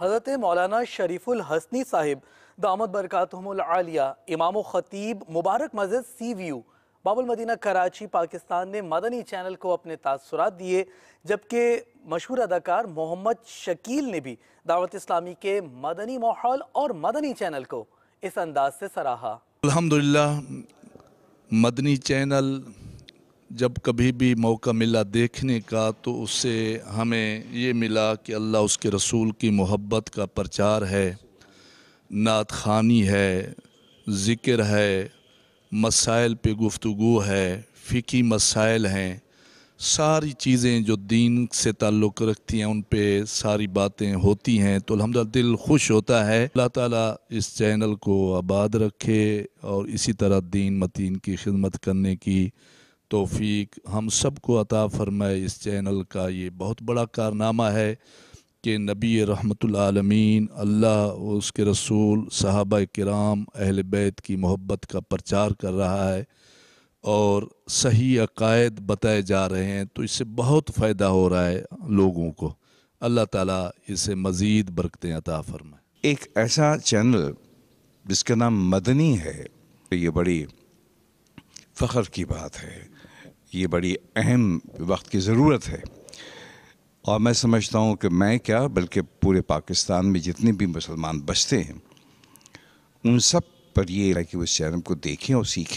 حضرت مولانا شریف الحسنی صاحب دامت برکاتہم العالیہ امام و خطیب مبارک مسجد سی ویو باب المدینہ کراچی پاکستان نے مدنی چینل کو اپنے تاثرات دیے، جبکہ مشہور اداکار محمد شکیل نے بھی دعوت اسلامی کے مدنی ماحول اور مدنی چینل کو اس انداز سے سراہا۔ الحمدللہ مدنی چینل جب کبھی بھی موقع ملا دیکھنے کا تو اس سے ہمیں یہ ملا کہ اللہ اس کے رسول کی محبت کا پرچار ہے، نعت خوانی ہے، ذکر ہے، مسائل پہ گفتگو ہے، فقہی مسائل ہیں، ساری چیزیں جو دین سے تعلق رکھتی ہیں ان پہ ساری باتیں ہوتی ہیں، تو الحمدللہ دل خوش ہوتا ہے۔ اللہ تعالیٰ اس چینل کو آباد رکھے اور اسی طرح دین متین کی خدمت کرنے کی توفیق ہم سب کو عطا فرمائے۔ اس چینل کا یہ بہت بڑا کارنامہ ہے کہ نبی رحمت العالمین، اللہ و اس کے رسول، صحابہ کرام، اہل بیت کی محبت کا پرچار کر رہا ہے اور صحیح عقائد بتائے جا رہے ہیں، تو اس سے بہت فائدہ ہو رہا ہے لوگوں کو۔ اللہ تعالیٰ اسے مزید برکتیں عطا فرمائے۔ ایک ایسا چینل جس کا نام مدنی ہے، یہ بڑی فخر کی بات ہے، یہ بڑی اہم وقت کی ضرورت ہے، اور میں سمجھتا ہوں کہ میں کیا بلکہ پورے پاکستان میں جتنے بھی مسلمان بستے ہیں ان سب پر یہ ہے کہ اس چینل کو دیکھیں اور سیکھیں۔